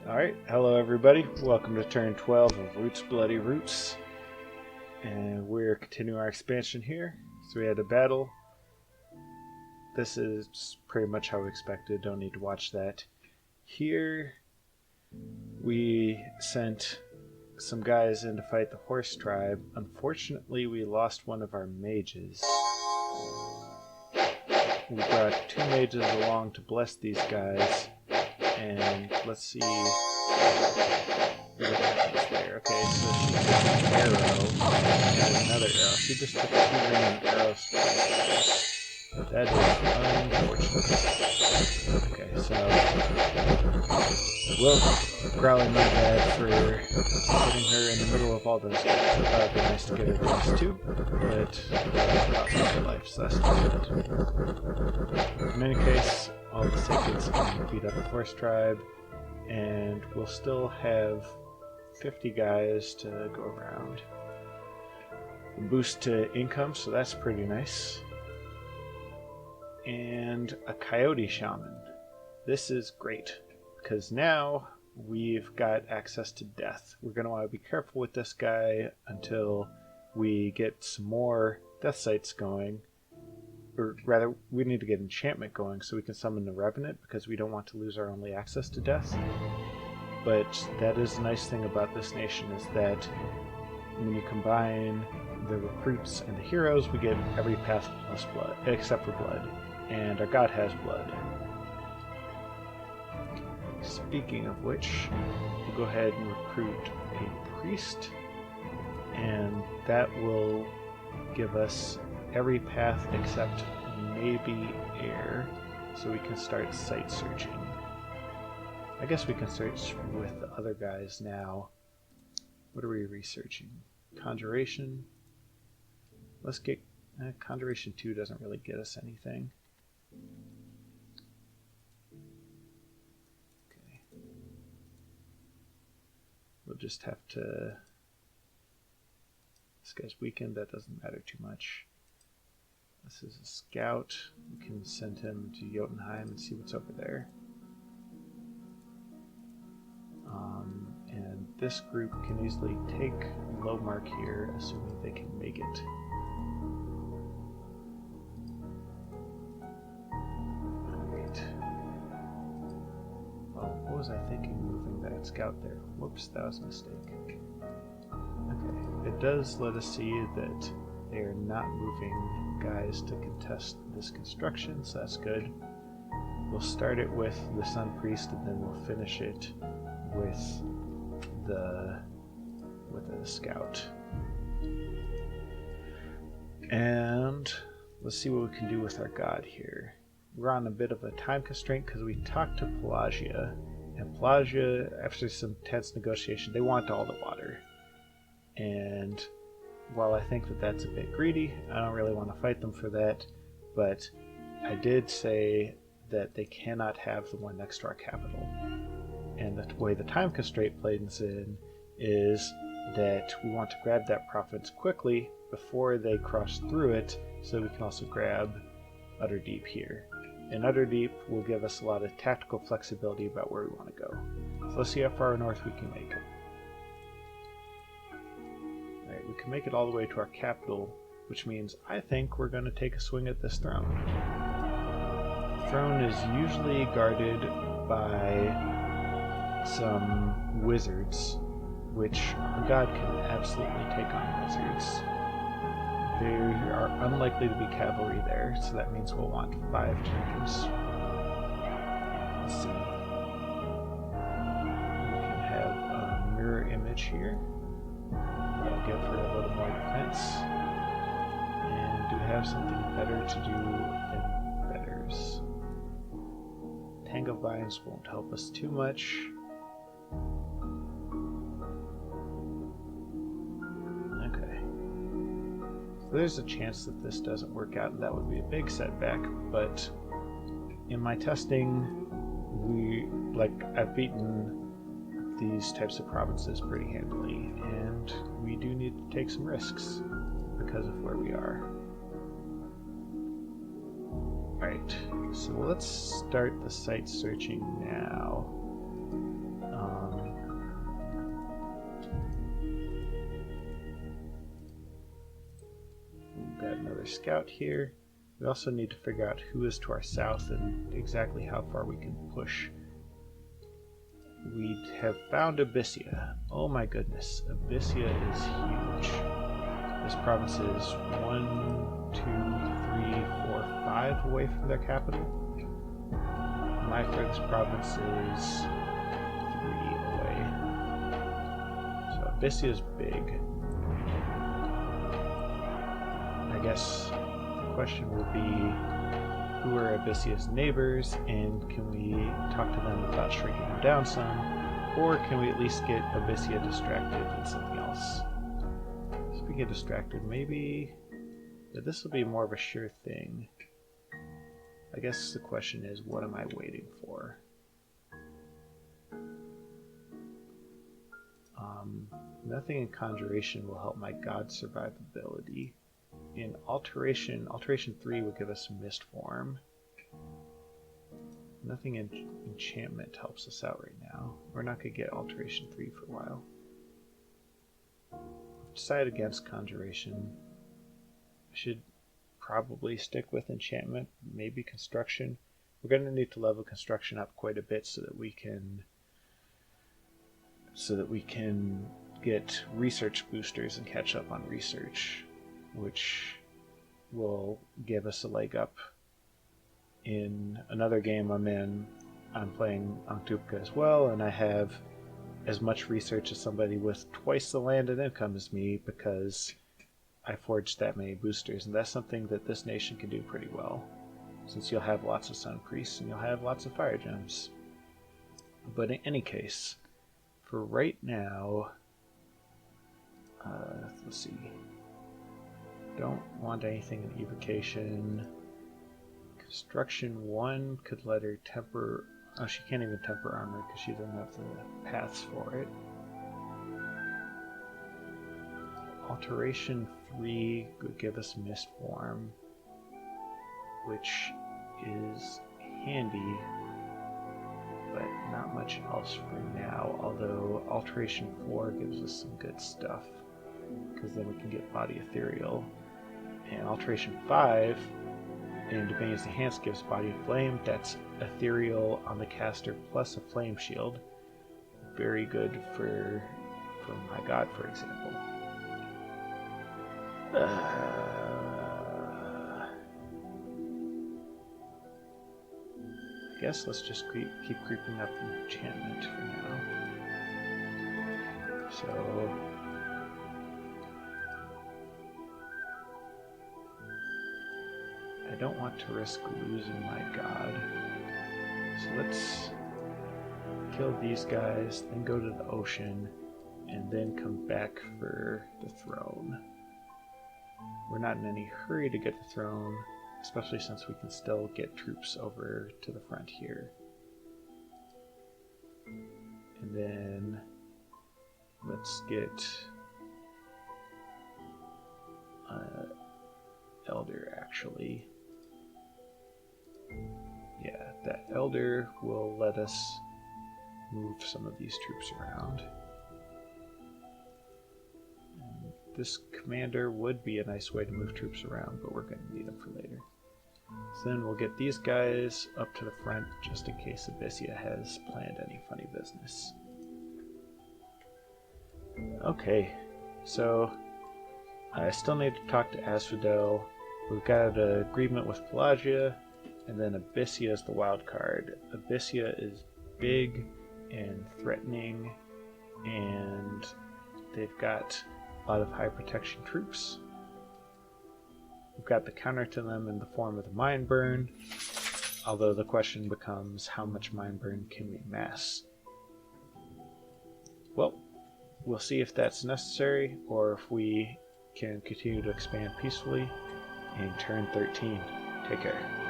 Alright, hello everybody. Welcome to turn 12 of Roots Bloody Roots. And we're continuing our expansion here. So we had a battle. This is pretty much how we expected, don't need to watch that. Here, we sent some guys in to fight the Horse Tribe. Unfortunately, we lost one of our mages. We brought two mages along to bless these guys. And let's see what happens there. Okay, so she took an arrow and another arrow. She just took two random arrows. That is unfortunate. Okay, so well, growling my bad for putting her in the middle of all those guys. I thought it'd be nice to get her those too, but cost her life, so that's not good. In any case, all the Sacreds can beat up the Horse Tribe, and we'll still have 50 guys to go around. A boost to income, so that's pretty nice. And a Coyote Shaman. This is great, because now we've got access to death. We're going to want to be careful with this guy until we get some more death sites going. Or rather, we need to get enchantment going so we can summon the Revenant, because we don't want to lose our only access to death. But that is the nice thing about this nation, is that when you combine the recruits and the heroes, we get every path plus blood, except for blood. And our god has blood. Speaking of which, we'll go ahead and recruit a priest, and that will give us every path except maybe air, so we can start site searching. I guess we can search with the other guys now. What are we researching? Conjuration. Let's get Conjuration 2 doesn't really get us anything. Okay. We'll just have to... This guy's weakened, that doesn't matter too much. This is a scout. We can send him to Jotunheim and see what's over there. And this group can easily take Lowmark here, assuming they can make it. Alright. Oh, what was I thinking moving that scout there? Whoops, that was a mistake. Okay, it does let us see that they are not moving guys to contest this construction, so that's good. We'll start it with the Sun Priest, and then we'll finish it with the scout. And let's see what we can do with our god here. We're on a bit of a time constraint because we talked to Pelagia, and Pelagia, after some tense negotiation, they want all the water. And while I think that that's a bit greedy, I don't really want to fight them for that, but I did say that they cannot have the one next to our capital. And the way the time constraint plays in is that we want to grab that province quickly before they cross through it, so we can also grab Utterdeep here. And Utterdeep will give us a lot of tactical flexibility about where we want to go. So let's see how far north we can make it. Alright, we can make it all the way to our capital, which means I think we're going to take a swing at this throne. The throne is usually guarded by some wizards, which our god can absolutely take on wizards. There are unlikely to be cavalry there, so that means we'll want 5 teams. Let's see. We can have a mirror image here. That'll give her a little more defense. And do we have something better to do than fetters? Tang of Vines won't help us too much. Okay. So there's a chance that this doesn't work out, and that would be a big setback, but in my testing, I've beaten these types of provinces pretty handily, and we do need to take some risks because of where we are. Alright, so let's start the site searching now. another scout here. We also need to figure out who is to our south and exactly how far we can push. We have found Abyssia. Oh my goodness, Abyssia is huge. This province is 1, 2, 3, 4, 5 away from their capital. Myfrig's province is 3 away. So Abyssia is big. I guess the question will be, who are Abyssia's neighbors, and can we talk to them about shrinking them down some, or can we at least get Abyssia distracted in something else? If we get distracted, maybe this will be more of a sure thing. I guess the question is, what am I waiting for? Nothing in Conjuration will help my god survivability. In Alteration 3 will give us Mist Form. Nothing in Enchantment helps us out right now. We're not going to get Alteration 3 for a while. I've decided against Conjuration. I should probably stick with Enchantment, maybe Construction. We're going to need to level Construction up quite a bit so that we can get research boosters and catch up on research, which will give us a leg up in another game I'm in. I'm playing Ankh-Tupka as well, and I have as much research as somebody with twice the land and income as me because I forged that many boosters, and that's something that this nation can do pretty well, since you'll have lots of Sun Priests and you'll have lots of Fire Gems. But in any case, for right now, let's see. Don't want anything in Evocation. Construction 1 could let her temper. Oh, she can't even temper armor because she doesn't have the paths for it. Alteration 3 would give us Mist Form, which is handy, but not much else for now. Although Alteration 4 gives us some good stuff, because then we can get Body Ethereal. And Alteration 5 in Dominions Enhanced gives Body of Flame. That's Ethereal on the caster plus a Flame Shield. Very good for my god, for example. I guess let's just keep creeping up Enchantment for now. So I don't want to risk losing my god. So let's kill these guys, then go to the ocean, and then come back for the throne. We're not in any hurry to get the throne, especially since we can still get troops over to the front here. And then let's get Elder, actually. Yeah, that Elder will let us move some of these troops around. And this commander would be a nice way to move troops around, but we're going to need them for later. So then we'll get these guys up to the front just in case Abyssia has planned any funny business. Okay, so I still need to talk to Asphodel. We've got an agreement with Pelagia, and then Abyssia is the wild card. Abyssia is big and threatening, and they've got a lot of high protection troops. We've got the counter to them in the form of the Mind Burn, although the question becomes, how much Mind Burn can we mass? Well, we'll see if that's necessary, or if we can continue to expand peacefully in turn 13. Take care.